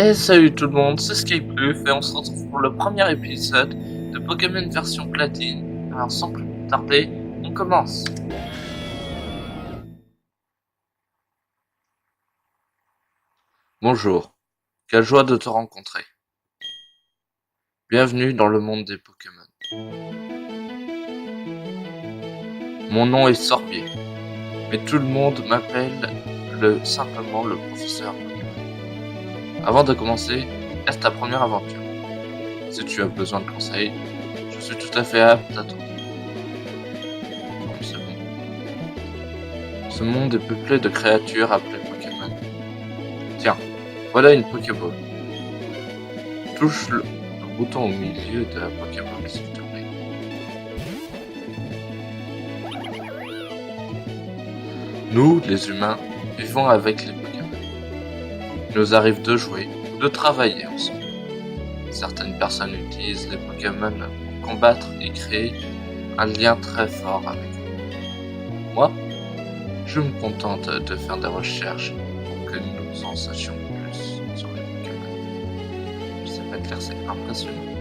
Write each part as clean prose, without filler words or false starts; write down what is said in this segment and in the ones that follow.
Et salut tout le monde, c'est Skypluf et on se retrouve pour le premier épisode de Pokémon version platine. Alors sans plus tarder, on commence. Bonjour, quelle joie de te rencontrer. Bienvenue dans le monde des Pokémon. Mon nom est Sorbier, mais tout le monde m'appelle simplement le professeur Pokémon. Avant de commencer, est-ce ta première aventure? Si tu as besoin de conseils, je suis tout à fait apte à t'aider. Ce monde est peuplé de créatures appelées Pokémon. Tiens, voilà une Pokéball. Touche le bouton au milieu de la Pokéball, s'il te plaît. Nous, les humains, vivons avec les Pokémon. Il nous arrive de jouer ou de travailler ensemble. Certaines personnes utilisent les Pokémon pour combattre et créer un lien très fort avec eux. Moi, je me contente de faire des recherches pour que nous en sachions plus sur les Pokémon. Je sais pas te dire, c'est impressionnant.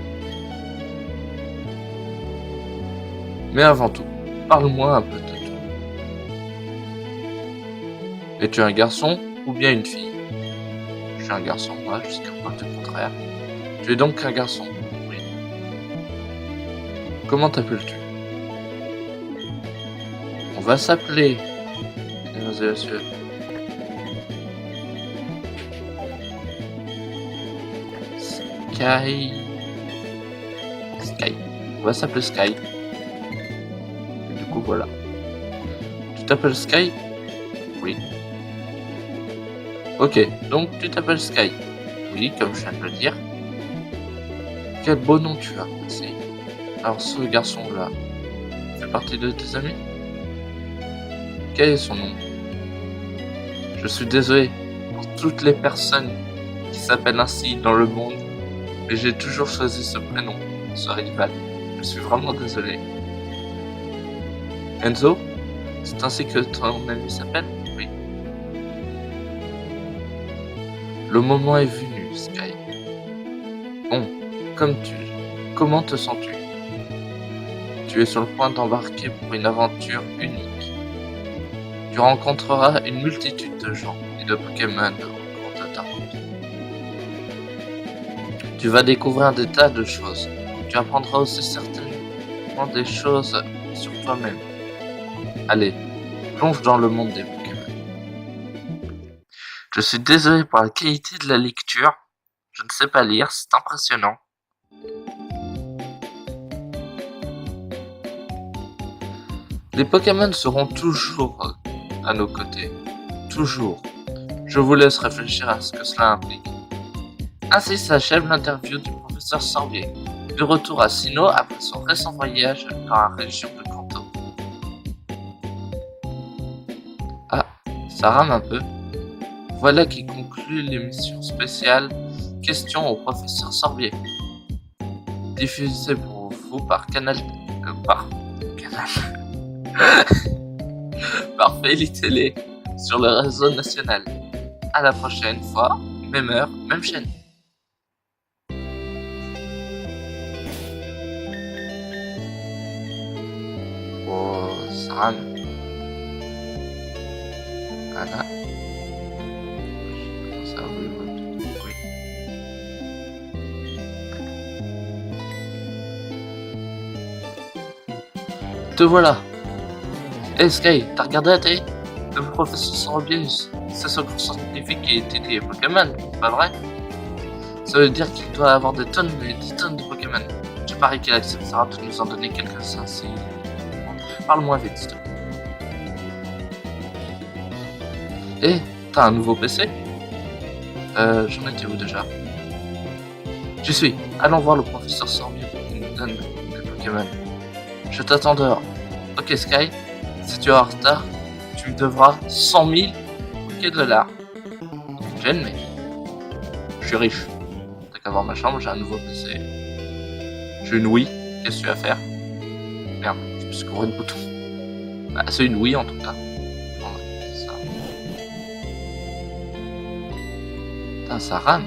Mais avant tout, parle-moi un peu de toi. Es-tu un garçon ou bien une fille? Je suis un garçon, moi, jusqu'à preuve du contraire. Tu es donc un garçon, oui. Comment t'appelles-tu? On va s'appeler, mesdames et messieurs, Sky. On va s'appeler Sky. Et du coup, voilà. Tu t'appelles Sky? Oui. Ok, donc tu t'appelles Sky. Oui, comme je viens de le dire. Quel beau nom tu as, merci. Alors ce garçon-là fait partie de tes amis? Quel est son nom? Je suis désolé pour toutes les personnes qui s'appellent ainsi dans le monde, mais j'ai toujours choisi ce prénom, ce rival. Je suis vraiment désolé. Enzo? C'est ainsi que ton ami s'appelle? Oui. Le moment est venu, Sky. Bon, comment te sens-tu? Tu es sur le point d'embarquer pour une aventure unique. Tu rencontreras une multitude de gens et de Pokémon au cours de ta route. Tu vas découvrir des tas de choses. Tu apprendras aussi certainement des choses sur toi-même. Allez, plonge dans le monde des Pokémon. Je suis désolé pour la qualité de la lecture. Je ne sais pas lire, c'est impressionnant. Les Pokémon seront toujours à nos côtés. Toujours. Je vous laisse réfléchir à ce que cela implique. Ainsi s'achève l'interview du professeur Sorbier, de retour à Sinnoh après son récent voyage dans la région de Kanto. Ah, ça rame un peu. Voilà qui conclut l'émission spéciale Questions au professeur Sorbier, diffusée pour vous par par Feli Télé sur le réseau national. À la prochaine fois, même heure, même chaîne. Oh, ça rame. Voilà. Ça, oui. Te voilà. Hey Sky, t'as regardé la télé? Le professeur Sorbier, c'est ce cours scientifique qui étudie les Pokémon, pas vrai? Ça veut dire qu'il doit avoir des tonnes et des tonnes de Pokémon. Je parie qu'il acceptera de nous en donner quelques-uns si... Parle-moi vite, s'il te plaît. Eh, t'as un nouveau PC? J'en étais où déjà? J'y suis. Allons voir le professeur Sorbier pour qu'il nous donne des Pokémon. Je t'attends dehors. Ok Sky, si tu es en retard, tu me devras 100 000 $. J'aime, mais je suis riche. T'as qu'à voir ma chambre, j'ai un nouveau PC. J'ai une Wii, qu'est-ce que tu vas faire? Merde, je me suis couru de bouton. Bah, c'est une Wii en tout cas. Bon, c'est ça. Putain, ça rame.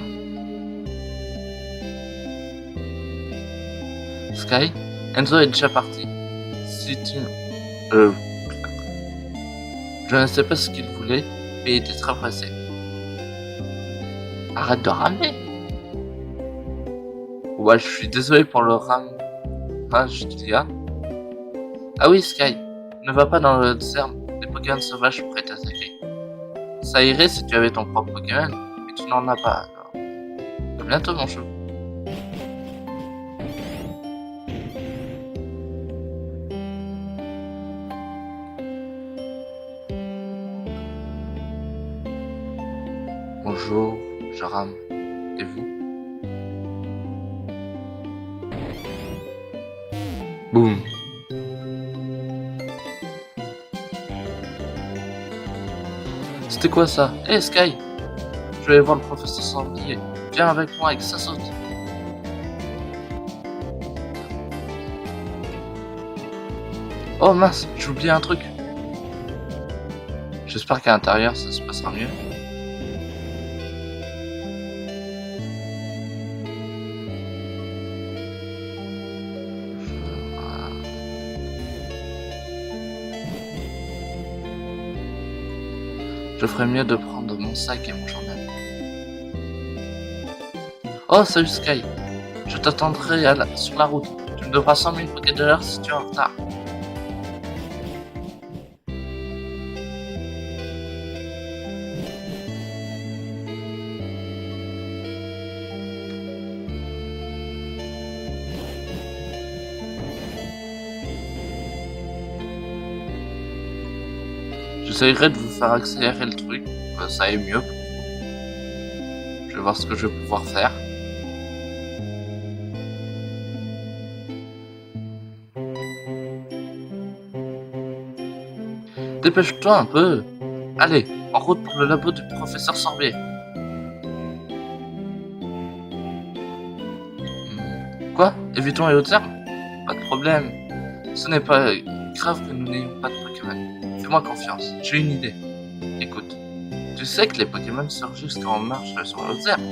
Sky, Enzo est déjà parti. Si tu... Euh... Je ne sais pas ce qu'il voulait, mais il était très pressé. Arrête de ramer. Ouais, je suis désolé pour le ramage qu'il y a. Ah oui, Sky, ne va pas dans le désert. Les Pokémon sauvages pourraient t'attaquer. Ça irait si tu avais ton propre Pokémon, mais tu n'en as pas alors. À bientôt, mon chou. Bonjour, je rame. Et vous? Boum. C'était quoi ça? Hé Sky! Je vais aller voir le professeur Sanglier. Viens avec moi avec sa saute. Oh mince, j'ai oublié un truc. J'espère qu'à l'intérieur ça se passera mieux. Je ferais mieux de prendre mon sac et mon journal. Oh, salut Sky. Je t'attendrai sur la route. Tu me devras 100 000 Poké de l'heure si tu es en retard. J'essayerai de vous faire accélérer le truc, que ça aille mieux. Je vais voir ce que je vais pouvoir faire. Dépêche-toi un peu. Allez, en route pour le labo du professeur Sorbier. Quoi? Évitons les hautes herbes? Pas de problème. Ce n'est pas grave que nous n'ayons pas de Pokémon. Fais-moi confiance, j'ai une idée. Écoute, tu sais que les Pokémon surgissent quand on marche sur les hautes herbes.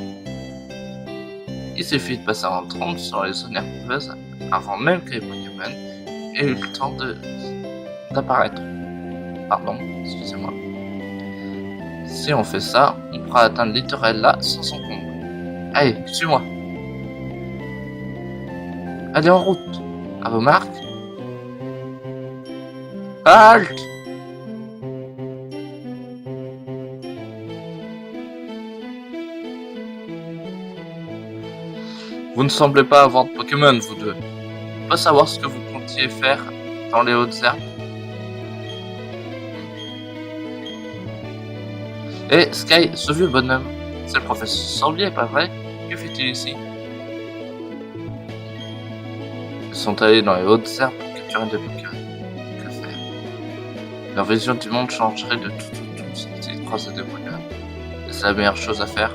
Il suffit de passer en trompe sur les zones herbeuses avant même que les Pokémon aient eu le temps d'apparaître. Pardon, excusez-moi. Si on fait ça, on pourra atteindre Littorella sans encombre. Allez, suis-moi. Allez en route. À vos marques. Halte! Vous ne semblez pas avoir de Pokémon, vous deux. Je peux savoir ce que vous comptiez faire dans les hautes herbes? Eh, Sky, ce vieux bonhomme, c'est le professeur Sorbier, pas vrai? Que fait-il ici? Ils sont allés dans les hautes herbes pour capturer des Pokémon. Que faire? Leur vision du monde changerait de tout s'ils croisaient des Pokémon. Et c'est la meilleure chose à faire.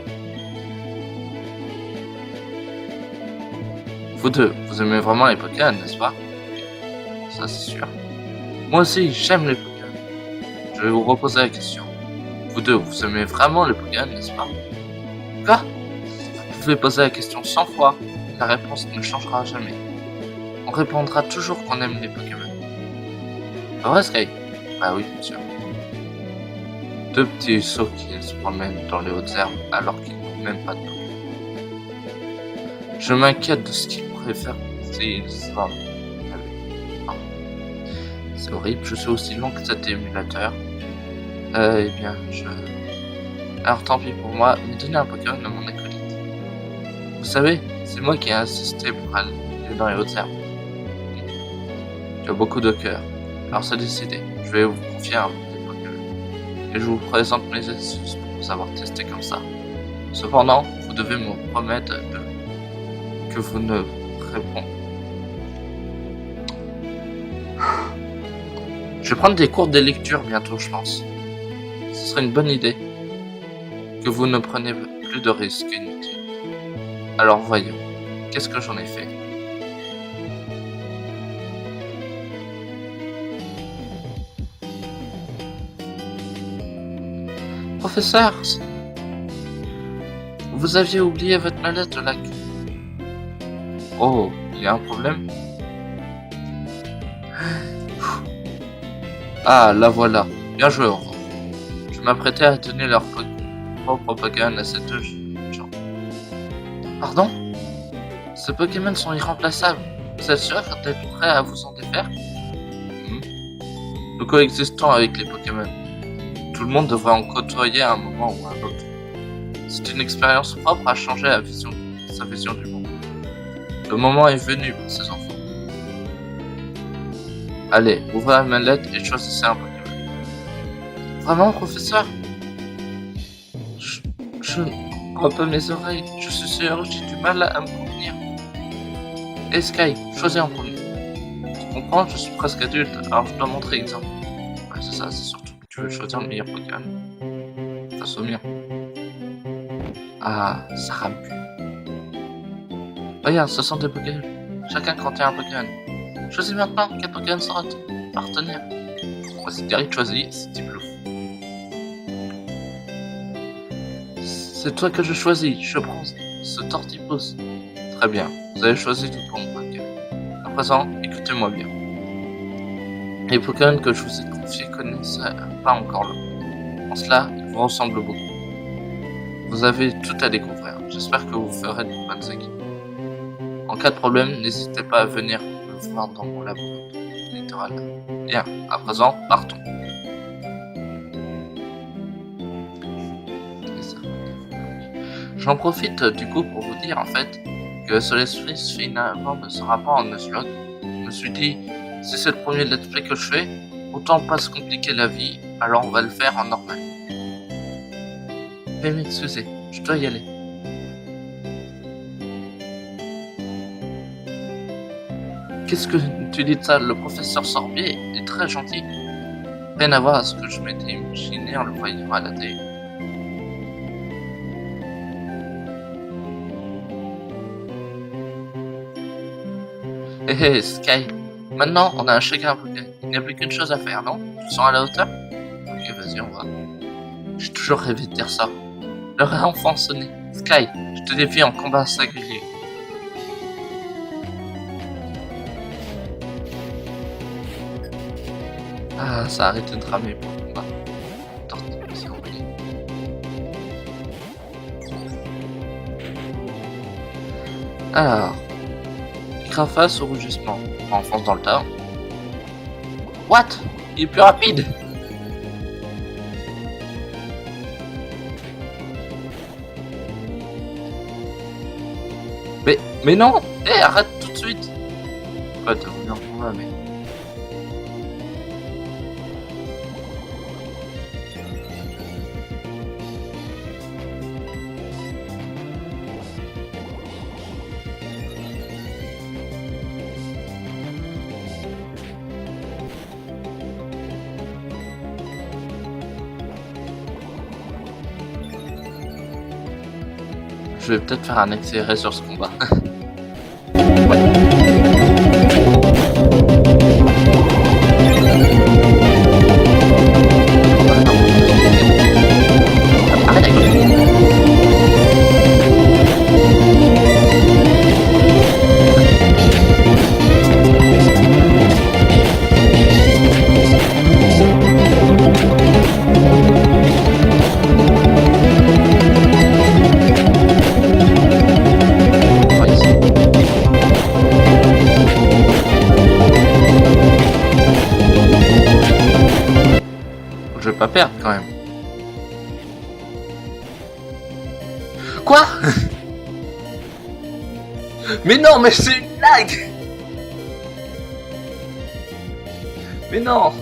Vous deux, vous aimez vraiment les Pokémon, n'est-ce pas? Ça c'est sûr. Moi aussi, j'aime les Pokémon. Je vais vous reposer la question. Vous deux, vous aimez vraiment les Pokémon, n'est-ce pas? Quoi? Vous pouvez poser la question 100 fois, la réponse ne changera jamais. On répondra toujours qu'on aime les Pokémon. Pas vrai, Sky? Bah oui, bien sûr. Deux petits sauts qui se promènent dans les hautes herbes alors qu'ils n'ont même pas de Pokémon. Je m'inquiète de ce qu'ils pourraient faire s'ils s'en allaient. C'est horrible, je suis aussi long que cet émulateur. Eh bien, alors tant pis pour moi, mais donnez un Pokémon à mon acolyte. Vous savez, c'est moi qui ai insisté pour aller dans les hautes herbes. Tu as beaucoup de cœur. Alors c'est décidé, je vais vous confier un petit Pokémon. Et je vous présente mes excuses pour vous avoir testé comme ça. Cependant, vous devez me promettre que vous ne répondez. Je vais prendre des cours de lecture bientôt, je pense. Ce serait une bonne idée. Que vous ne preniez plus de risques inutiles. Alors voyons, qu'est-ce que j'en ai fait? Professeur, vous aviez oublié votre mallette au lac. Oh, il y a un problème? Ah, la voilà. Bien joué, Aurore. Je m'apprêtais à donner leur propre Pokémon à cette gens. Pardon? Ces Pokémon sont irremplaçables. Vous êtes sûr d'être prêt à vous en défaire? Nous coexistons avec les Pokémon. Tout le monde devrait en côtoyer à un moment ou à un autre. C'est une expérience propre à changer sa vision du monde. Le moment est venu pour ces enfants. Allez, ouvrez la mallette et choisissez un Pokémon. Vraiment, professeur? Je ne crois pas mes oreilles. Je suis sûr, j'ai du mal à me contenir. Hey Sky, choisis en premier. Tu comprends, je suis presque adulte, alors je dois montrer exemple. Ouais, c'est ça, c'est surtout que tu veux choisir le meilleur Pokémon face au mien. Ah, ça rame plus. Regarde, ce sont des Pokémon. Chacun contient un Pokémon. Choisis maintenant, quel Pokémon sera partenaire. Voici Gary choisit, c'est Tiplouf. C'est toi que je choisis, je prends ce Tortipousse. Très bien, vous avez choisi du bon Pokémon. À présent, écoutez-moi bien. Les Pokémon que je vous ai confiés connaissent pas encore le monde. En cela, ils vous ressemblent beaucoup. Vous avez tout à découvrir. J'espère que vous ferez de bonnes équipes. En cas de problème, n'hésitez pas à venir me voir dans mon laboratoire littoral. Bien, à présent, partons. J'en profite du coup pour vous dire en fait que Solespris finalement ne sera pas en Nuzlocke. Je me suis dit, si c'est le premier let's play que je fais, autant pas se compliquer la vie, alors on va le faire en normal. Veuillez m'excuser, je dois y aller. Qu'est-ce que tu dis de ça? Le professeur Sorbier est très gentil. Rien à voir à ce que je m'étais imaginé en le voyant à la télé. Hé Sky, maintenant on a chacun un Pokémon. Il n'y a plus qu'une chose à faire, non? Tu sens à la hauteur? Ok, vas-y, on va. J'ai toujours rêvé de dire ça. L'heure a enfin sonné. Sky, je te défie en combat singulier. Ah, ça a arrêté de ramer pour le combat. C'est compliqué. Alors, Craface au rugissement. On enfonce dans le tas. What? Il est plus rapide. Mais non. Eh, arrête tout de suite. Ouais, t'as voulu en combat, mais... Je vais peut-être faire un accéléré sur ce combat. Je vais pas perdre quand même. Quoi? Mais non, mais c'est une blague. Mais non.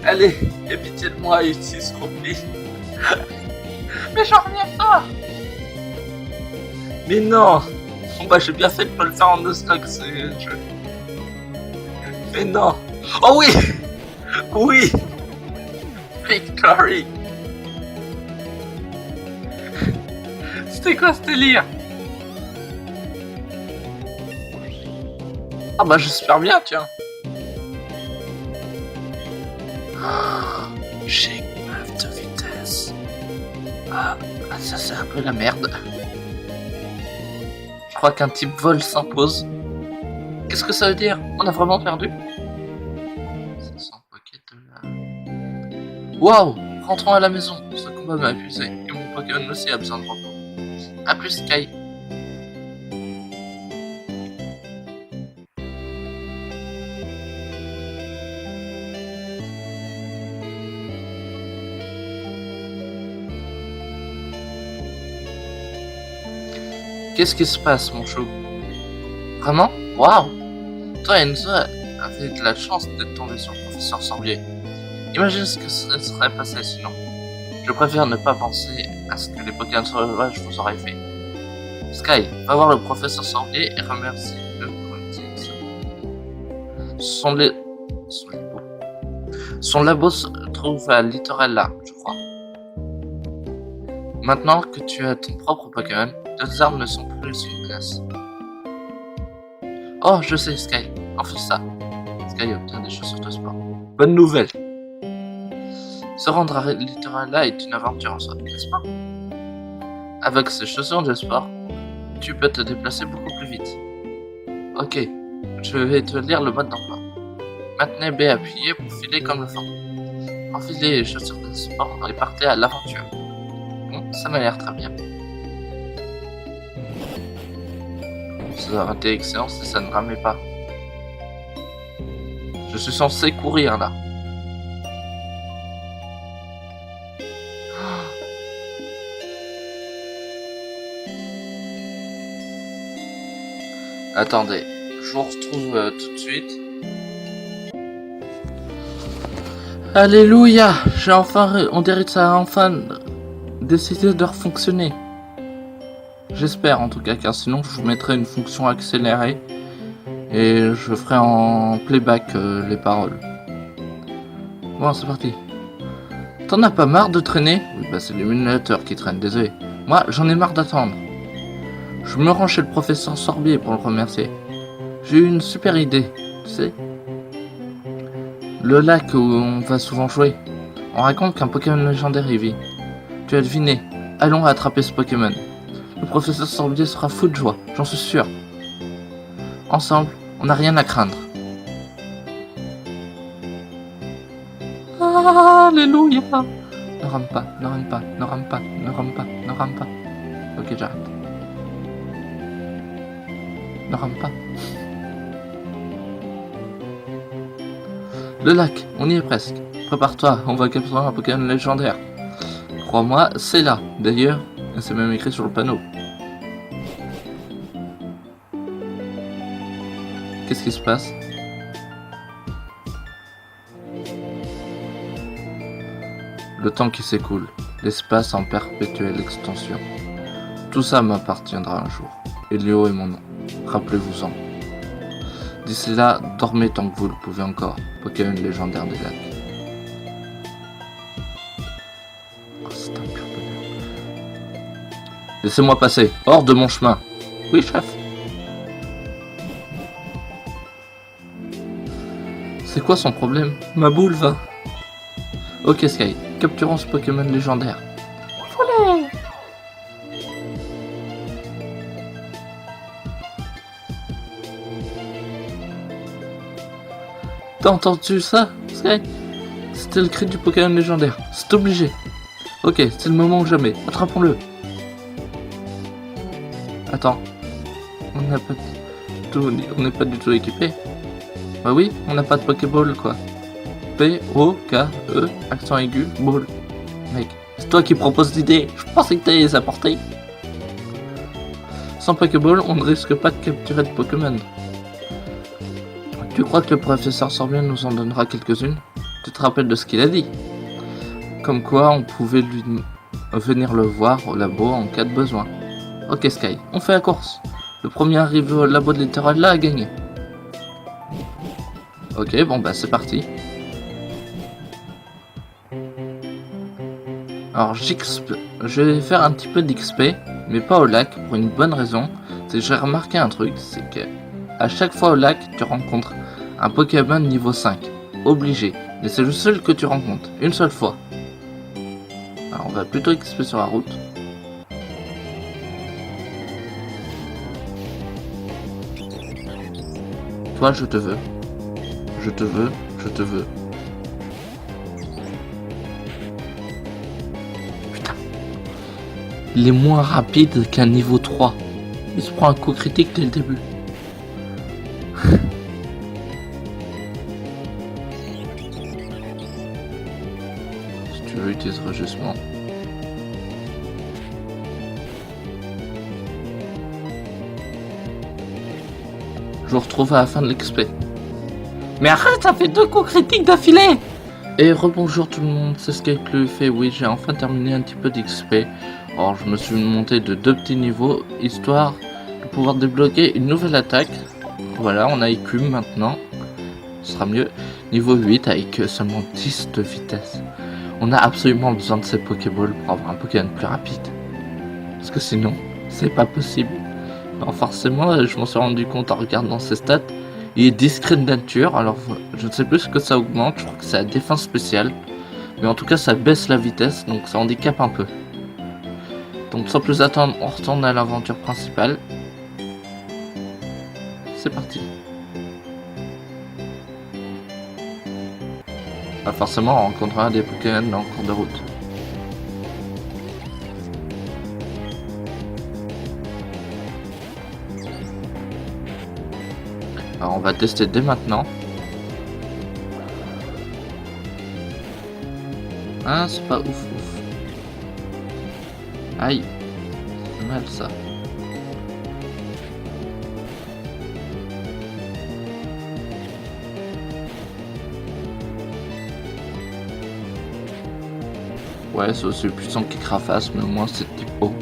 Allez, aie pitié de moi, utilise Scroppy. Mais j'en reviens pas. Mais non. Bon bah j'ai bien fait de pas le faire en Nuzlocke, ce jeu. Mais non. Oh oui. Oui. Victory. C'était quoi ce délire? Ah bah j'espère bien, tiens. J'ai une meuf de vitesse. Ah, ça c'est un peu la merde. Je crois qu'un type vol s'impose. Qu'est-ce que ça veut dire? On a vraiment perdu? Ça sent le paquet de là. Waouh! Rentrons à la maison. Ce combat m'a épuisé. Et mon Pokémon aussi a besoin de repos. A plus, Sky. Qu'est-ce qui se passe, mon chou? Vraiment? Waouh! Toi, Enzo, avait de la chance d'être tombé sur le professeur Sorbier. Imagine ce que ça serait passé sinon. Je préfère ne pas penser à ce que les Pokémon sauvages vous auraient fait. Sky, va voir le professeur Sorbier et remercie-le pour une petite. Son labo se trouve à Littorella, je crois. Maintenant que tu as ton propre Pokémon, d'autres armes ne sont plus une menace. Oh, je sais, Sky. Enfile ça. Sky obtient des chaussures de sport. Bonne nouvelle. Se rendre à Littorella est une aventure en soi, n'est-ce pas? Avec ces chaussures de sport, tu peux te déplacer beaucoup plus vite. Ok, je vais te lire le mode d'emploi. Maintenez B appuyé pour filer comme le fantôme. Enfilez les chaussures de sport et partez à l'aventure. Bon, ça m'a l'air très bien. Ça aurait été excellent si ça ne ramait pas. Je suis censé courir là. Attendez, je vous retrouve tout de suite. Alléluia, on dirait que ça a enfin décidé de refonctionner. J'espère en tout cas, car sinon je vous mettrai une fonction accélérée et je ferai en playback les paroles. Bon, c'est parti. T'en as pas marre de traîner? Oui, bah c'est l'émulateur qui traîne, désolé. Moi, j'en ai marre d'attendre. Je me rends chez le professeur Sorbier pour le remercier. J'ai eu une super idée, tu sais. Le lac où on va souvent jouer. On raconte qu'un Pokémon légendaire y vit. Tu as deviné. Allons attraper ce Pokémon. Le professeur Sorbier sera fou de joie, j'en suis sûr. Ensemble, on n'a rien à craindre. Alléluia! Ne rame pas, ne rame pas, ne rame pas, ne rame pas, ne rame pas. Ok, j'arrête. Ne rame pas. Le lac, on y est presque. Prépare-toi, on va capturer un Pokémon légendaire. Crois-moi, c'est là. D'ailleurs, c'est même écrit sur le panneau. Qu'est-ce qui se passe? Le temps qui s'écoule, l'espace en perpétuelle extension. Tout ça m'appartiendra un jour. Elio est mon nom. Rappelez-vous-en. D'ici là, dormez tant que vous le pouvez encore. Pokémon légendaire des lacs. Oh, c'est un pur bonheur. Laissez-moi passer, hors de mon chemin. Oui, chef. C'est quoi son problème? Ma boule va. Ok, Sky, capturons ce Pokémon légendaire. Voler. T'as entendu ça, Sky? C'était le cri du Pokémon légendaire. C'est obligé. Ok, c'est le moment ou jamais. Attrapons-le. Attends. On n'est pas du tout équipé. Bah oui, on n'a pas de Pokéball quoi. P-O-K-E, accent aigu, ball. Mec, c'est toi qui proposes l'idée. Je pensais que t'allais les apporter. Sans Pokéball, on ne risque pas de capturer de Pokémon. Tu crois que le professeur Sorbier nous en donnera quelques-unes? Tu te rappelles de ce qu'il a dit? Comme quoi on pouvait lui venir le voir au labo en cas de besoin. Ok Sky, on fait la course. Le premier arrivé au labo de Littorella a gagné. Ok, bon bah c'est parti. Alors je vais faire un petit peu d'XP, mais pas au lac, pour une bonne raison. C'est que j'ai remarqué un truc, c'est que à chaque fois au lac, tu rencontres un Pokémon niveau 5. Obligé. Mais c'est le seul que tu rencontres, une seule fois. Alors on va plutôt XP sur la route. Toi je te veux. Je te veux, je te veux. Il est moins rapide qu'un niveau 3. Il se prend un coup critique dès le début. Si tu veux utiliser régissement. Je vous retrouve à la fin de l'XP. Mais arrête, ça fait 2 coups critiques d'affilée! Et rebonjour tout le monde, c'est Skype fait. Oui, j'ai enfin terminé un petit peu d'XP. Alors je me suis monté de 2 petits niveaux, histoire de pouvoir débloquer une nouvelle attaque. Voilà, on a Écume maintenant. Ce sera mieux. Niveau 8 avec seulement 10 de vitesse. On a absolument besoin de ces Pokéballs pour avoir un Pokémon plus rapide. Parce que sinon, c'est pas possible. Alors forcément, je m'en suis rendu compte en regardant ses stats. Il est discret de nature, alors je ne sais plus ce que ça augmente, je crois que c'est la défense spéciale. Mais en tout cas, ça baisse la vitesse, donc ça handicape un peu. Donc sans plus attendre, on retourne à l'aventure principale. C'est parti. Ah, forcément, on rencontrera des Pokémon en cours de route. Alors on va tester dès maintenant. Ah, c'est pas ouf. Aïe, c'est mal ça. Ouais, c'est aussi puissant qu'Écrafas, mais au moins c'est type eau.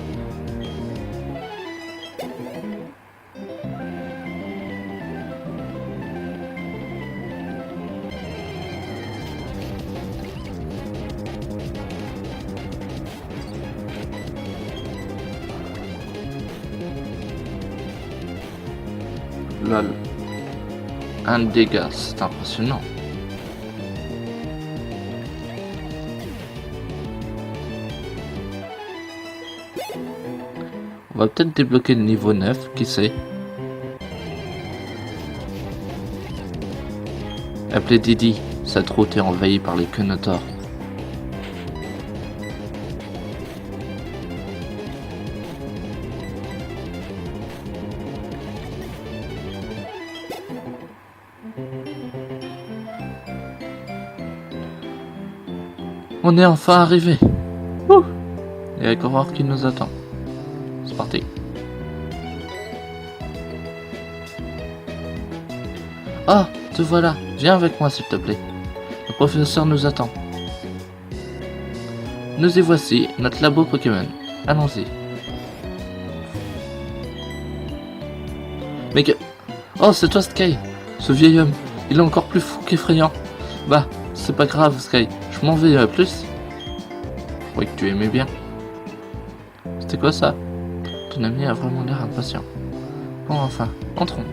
Lol. Un dégât, c'est impressionnant. On va peut-être débloquer le niveau 9, qui sait. Appelez Didi, cette route est envahie par les Quenotors. On est enfin arrivé. Ouh. Il y a Aurore qui nous attend. C'est parti. Oh, te voilà. Viens avec moi s'il te plaît. Le professeur nous attend. Nous y voici, notre labo Pokémon. Allons-y. Mais que... Oh, c'est toi Sky. Ce vieil homme. Il est encore plus fou qu'effrayant. Bah, c'est pas grave Sky. Je m'en vais plus. Je croyais que tu aimais bien. C'était quoi ça? Ton ami a vraiment l'air impatient. Bon, enfin, entrons.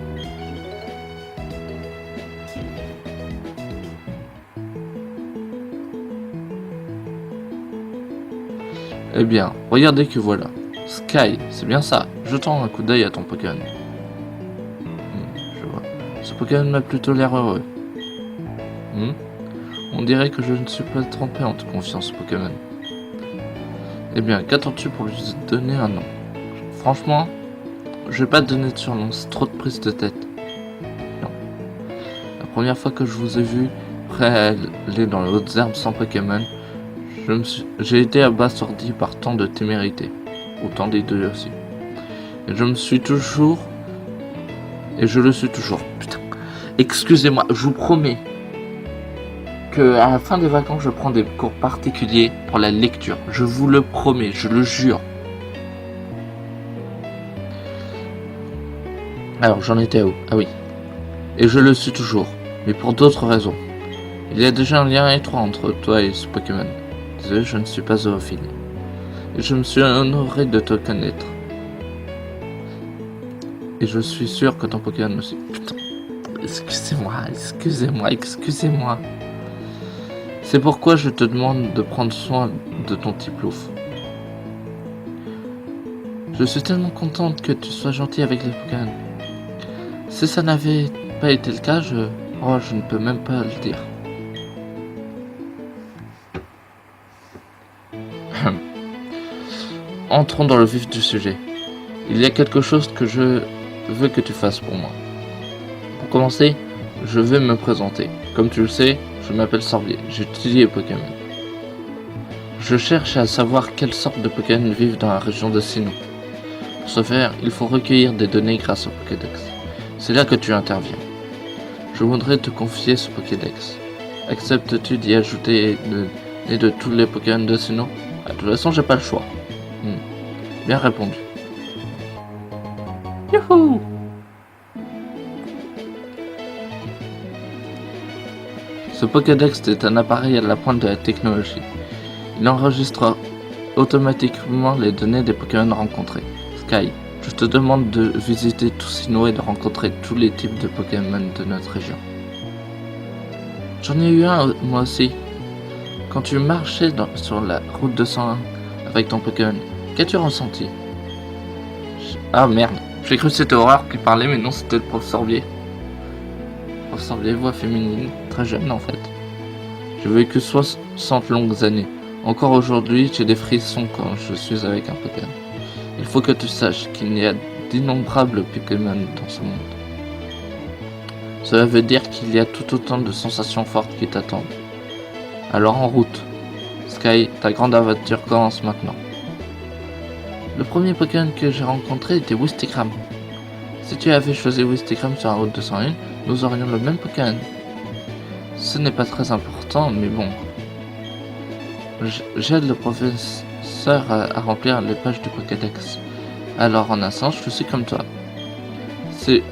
Eh bien, regardez que voilà. Sky, c'est bien ça. Jetons un coup d'œil à ton Pokémon. Je vois. Ce Pokémon m'a plutôt l'air heureux. On dirait que je ne suis pas trompé en te confiant ce Pokémon. Eh bien, qu'attends-tu pour lui donner un nom? Franchement, je vais pas te donner de surnom, c'est trop de prise de tête. Non. La première fois que je vous ai vu prêt à aller dans les hautes herbes sans Pokémon, j'ai été abasourdi par tant de témérité. Autant des deux aussi. Et je le suis toujours. Putain. Excusez-moi, je vous promets que à la fin des vacances, je prends des cours particuliers pour la lecture. Je vous le promets, je le jure. Alors, j'en étais où? Ah oui. Et je le suis toujours, mais pour d'autres raisons. Il y a déjà un lien étroit entre toi et ce Pokémon. Désolé, je ne suis pas zoophile. Et je me suis honoré de te connaître. Et je suis sûr que ton Pokémon aussi. Putain. Excusez-moi. C'est pourquoi je te demande de prendre soin de ton petit plouf. Je suis tellement contente que tu sois gentil avec les Pokémon. Si ça n'avait pas été le cas, je ne peux même pas le dire. entrons dans le vif du sujet. Il y a quelque chose que je veux que tu fasses pour moi. Pour commencer, je vais me présenter. Comme tu le sais, je m'appelle Sorbier, j'étudie les Pokémon. Je cherche à savoir quelles sortes de Pokémon vivent dans la région de Sinnoh. Pour ce faire, il faut recueillir des données grâce au Pokédex. C'est là que tu interviens. Je voudrais te confier ce Pokédex. Acceptes-tu d'y ajouter de tous les Pokémon de Sinnoh? De toute façon, j'ai pas le choix. Bien répondu. Youhou! Ce Pokédex est un appareil à la pointe de la technologie. Il enregistre automatiquement les données des Pokémon rencontrés. Sky, je te demande de visiter tout Sinnoh et de rencontrer tous les types de Pokémon de notre région. J'en ai eu un moi aussi. Quand tu marchais sur la route 201 avec ton Pokémon, qu'as-tu ressenti? Ah merde, j'ai cru que c'était Aurore qui parlait, mais non, c'était le professeur Sorbier. Professeur Sorbier, voix féminine, très jeune en fait. J'ai vécu 60 longues années. Encore aujourd'hui, j'ai des frissons quand je suis avec un Pokémon. Il faut que tu saches qu'il y a d'innombrables Pokémon dans ce monde. Cela veut dire qu'il y a tout autant de sensations fortes qui t'attendent. Alors en route. Sky, ta grande aventure commence maintenant. Le premier Pokémon que j'ai rencontré était Wistikram. Si tu avais choisi Wistikram sur la route 201, nous aurions le même Pokémon. Ce n'est pas très important, mais bon. J'aide le professeur à remplir les pages du Pokédex. Alors en un sens, je suis comme toi.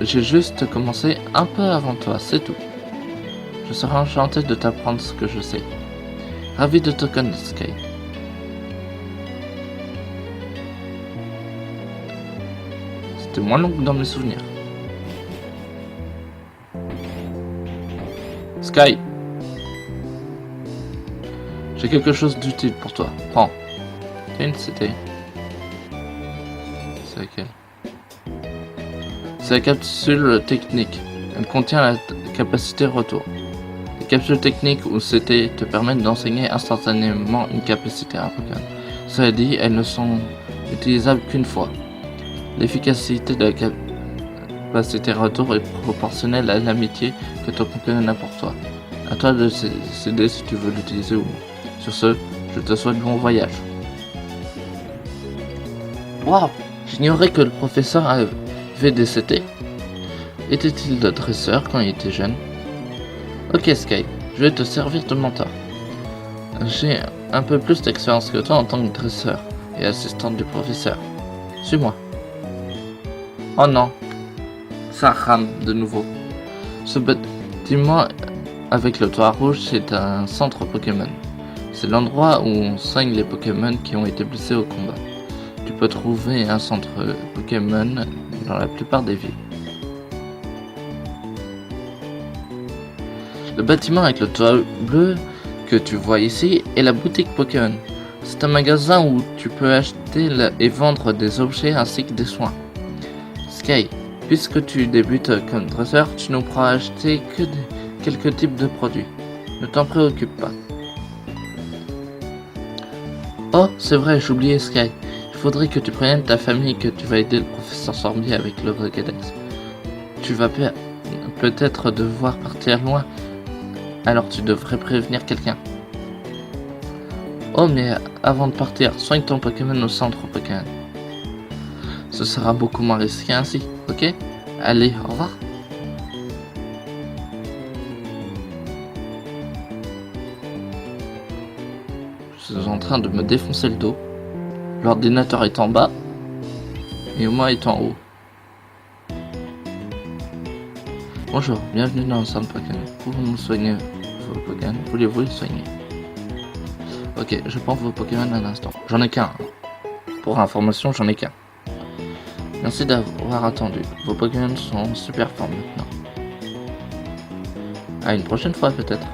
J'ai juste commencé un peu avant toi, c'est tout. Je serai enchanté de t'apprendre ce que je sais. Ravi de te connaître, Sky. C'était moins long que dans mes souvenirs. Sky, j'ai quelque chose d'utile pour toi. Prends. C'était... C'est laquelle? C'est la capsule technique. Elle contient la capacité retour. Les capsules techniques ou CT te permettent d'enseigner instantanément une capacité à un Pokémon. Cela dit, elles ne sont utilisables qu'une fois. L'efficacité de la capacité retour est proportionnelle à l'amitié que ton Pokémon a pour toi. À toi de décider si tu veux l'utiliser ou non. Sur ce, je te souhaite bon voyage. Waouh! J'ignorais que le professeur avait des CT. Était-il de dresseur quand il était jeune? Ok Sky, je vais te servir de mentor. J'ai un peu plus d'expérience que toi en tant que dresseur et assistante du professeur. Suis-moi. Oh non, ça rame de nouveau. Ce bâtiment avec le toit rouge, c'est un centre Pokémon. C'est l'endroit où on soigne les Pokémon qui ont été blessés au combat. Tu peux trouver un centre Pokémon dans la plupart des villes. Le bâtiment avec le toit bleu que tu vois ici est la boutique Pokémon. C'est un magasin où tu peux acheter et vendre des objets ainsi que des soins. Sky, puisque tu débutes comme dresseur, tu ne pourras acheter que quelques types de produits. Ne t'en préoccupe pas. Oh, c'est vrai, j'oubliais Sky. Il faudrait que tu préviennes ta famille que tu vas aider le professeur Sorbier avec le Pokédex. Tu vas peut-être devoir partir loin, alors tu devrais prévenir quelqu'un. Oh, mais avant de partir, soigne ton Pokémon au centre Pokémon. Ce sera beaucoup moins risqué ainsi, ok? Allez, au revoir. Je suis en train de me défoncer le dos. L'ordinateur est en bas et moi est en haut. Bonjour, bienvenue dans le centre Pokémon. Pouvons-nous soigner vos Pokémon? Voulez-vous les soigner? Ok, je prends vos Pokémon un instant. J'en ai qu'un. Pour information, j'en ai qu'un. Merci d'avoir attendu. Vos Pokémon sont super forts maintenant. À une prochaine fois peut-être.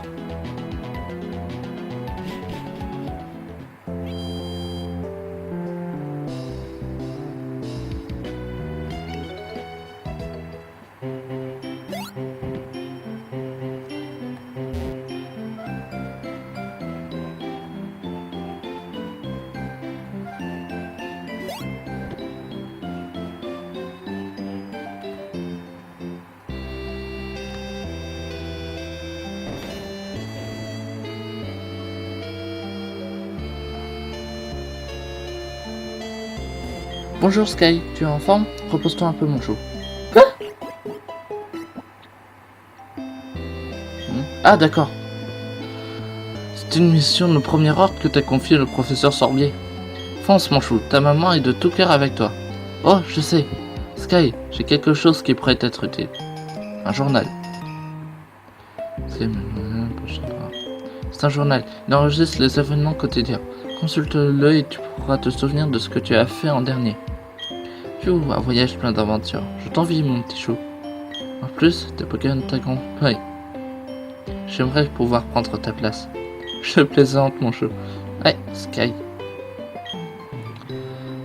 Bonjour Sky, tu es en forme? Repose-toi un peu mon chou. Quoi? Ah d'accord. C'est une mission de premier ordre que t'a confié le professeur Sorbier. Fonce mon chou, ta maman est de tout cœur avec toi. Oh, je sais. Sky, j'ai quelque chose qui pourrait être utile. Un journal. C'est un journal. Il enregistre les événements quotidiens. Consulte-le et tu pourras te souvenir de ce que tu as fait en dernier. Un voyage plein d'aventures. Je t'envie mon petit chou. En plus, tes Pokémon t'accompagnent. J'aimerais pouvoir prendre ta place. Je plaisante mon chou. Ouais, Sky.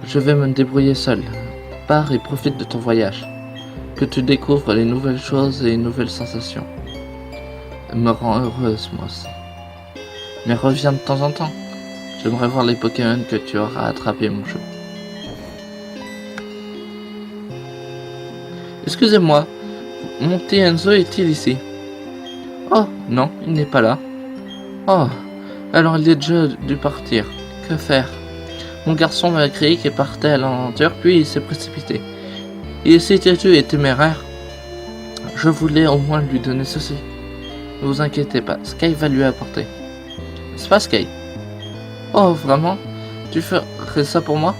Je vais me débrouiller seul. Pars et profite de ton voyage. Que tu découvres les nouvelles choses et les nouvelles sensations. Elle me rend heureuse moi aussi. Mais reviens de temps en temps. J'aimerais voir les Pokémon que tu auras attrapés mon chou. Excusez-moi, mon petit Enzo est-il ici? Oh, non, il n'est pas là. Oh, alors il est déjà dû partir. Que faire? Mon garçon m'a crié qu'il partait à l'aventure, puis il s'est précipité. Il est si têtu et téméraire. Je voulais au moins lui donner ceci. Ne vous inquiétez pas, Sky va lui apporter. C'est pas Sky? Oh, vraiment? Tu ferais ça pour moi?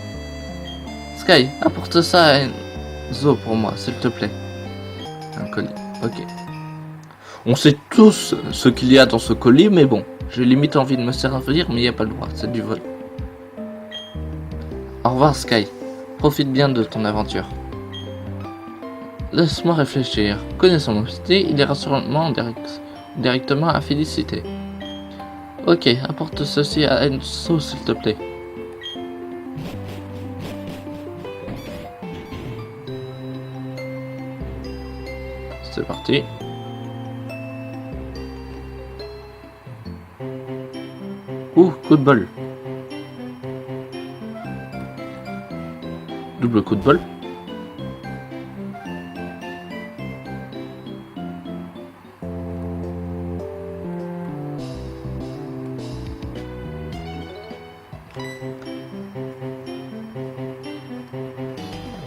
Sky, apporte ça à Enzo pour moi, s'il te plaît. Un colis, ok. On sait tous ce qu'il y a dans ce colis, mais bon, j'ai limite envie de me servir, mais il n'y a pas le droit, c'est du vol. Au revoir Sky, profite bien de ton aventure. Laisse-moi réfléchir. Connaissant mon petit, il ira sûrement directement à Félicité. Ok, apporte ceci à Enzo s'il te plaît. C'est parti. Coup de bol. Double coup de bol.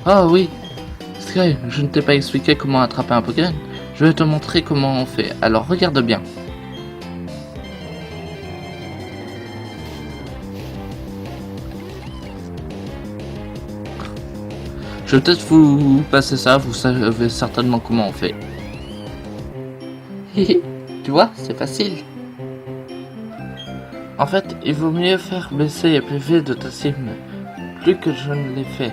Ah oui, Sky, je ne t'ai pas expliqué comment attraper un Pokémon. Je vais te montrer comment on fait, alors regarde bien. Je vais peut-être vous passer ça, vous savez certainement comment on fait. Tu vois, c'est facile. En fait, il vaut mieux faire baisser les PV de ta cible, plus que je ne l'ai fait.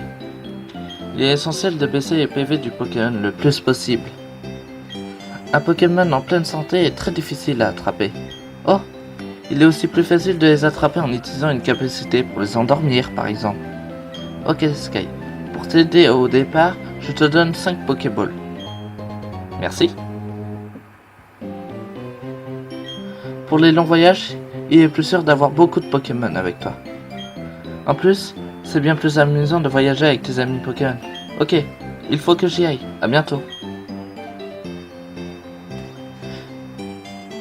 Il est essentiel de baisser les PV du Pokémon le plus possible. Un Pokémon en pleine santé est très difficile à attraper. Oh, il est aussi plus facile de les attraper en utilisant une capacité pour les endormir par exemple. Ok Sky, pour t'aider au départ, je te donne 5 Pokéballs. Merci. Pour les longs voyages, il est plus sûr d'avoir beaucoup de Pokémon avec toi. En plus, c'est bien plus amusant de voyager avec tes amis Pokémon. Ok, il faut que j'y aille. À bientôt.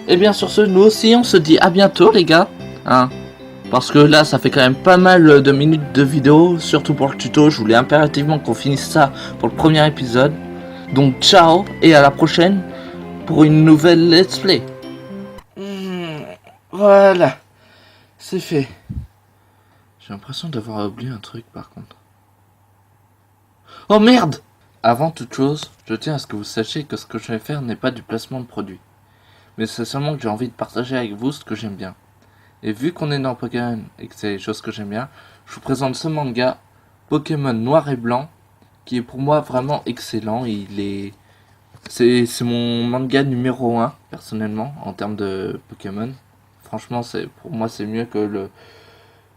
Et bien sur ce, nous aussi on se dit à bientôt les gars. Hein, parce que là ça fait quand même pas mal de minutes de vidéo, surtout pour le tuto. Je voulais impérativement qu'on finisse ça pour le premier épisode. Donc ciao et à la prochaine pour une nouvelle let's play. Voilà, c'est fait. J'ai l'impression d'avoir oublié un truc par contre. Oh merde! Avant toute chose, je tiens à ce que vous sachiez que ce que je vais faire n'est pas du placement de produit. Mais c'est seulement que j'ai envie de partager avec vous ce que j'aime bien. Et vu qu'on est dans Pokémon et que c'est les choses que j'aime bien, je vous présente ce manga Pokémon Noir et Blanc qui est pour moi vraiment excellent. C'est mon manga numéro 1 personnellement en termes de Pokémon. Franchement, pour moi c'est mieux que le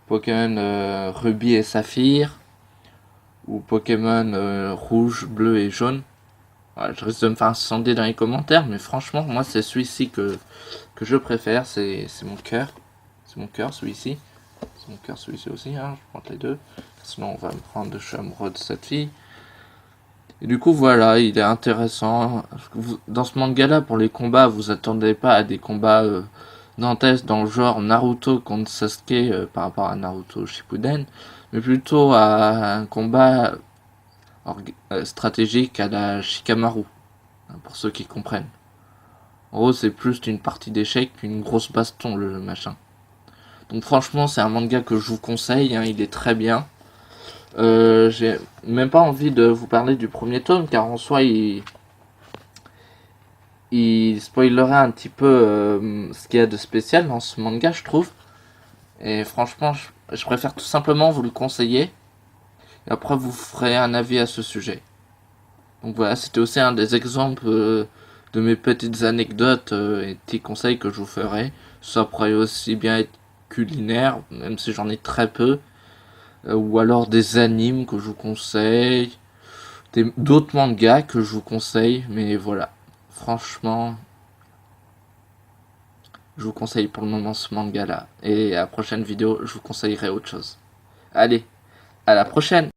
Pokémon Rubis et Saphir ou Pokémon Rouge, Bleu et Jaune. Voilà, je risque de me faire incendier dans les commentaires, mais franchement, moi c'est celui-ci que je préfère. C'est mon cœur. C'est mon cœur celui-ci. C'est mon cœur celui-ci aussi, hein. Je prends les deux. Sinon on va me prendre, je suis amoureux de cette fille. Et du coup voilà, il est intéressant. Dans ce manga-là, pour les combats, vous attendez pas à des combats dantesques dans le genre Naruto contre Sasuke par rapport à Naruto Shippuden. mais plutôt à un combat stratégique à la Shikamaru, pour ceux qui comprennent. En gros, c'est plus une partie d'échecs qu'une grosse baston, le machin. Donc franchement, c'est un manga que je vous conseille, hein, il est très bien. J'ai même pas envie de vous parler du premier tome, car en soi, il spoilerait un petit peu ce qu'il y a de spécial dans ce manga, je trouve. Et franchement, je préfère tout simplement vous le conseiller. Et après, vous ferez un avis à ce sujet. Donc voilà, c'était aussi un des exemples de mes petites anecdotes et petits conseils que je vous ferai. Ça pourrait aussi bien être culinaire, même si j'en ai très peu. Ou alors des animes que je vous conseille. D'autres mangas que je vous conseille. Mais voilà, franchement, je vous conseille pour le moment ce manga là. Et à la prochaine vidéo, je vous conseillerai autre chose. Allez, à la prochaine!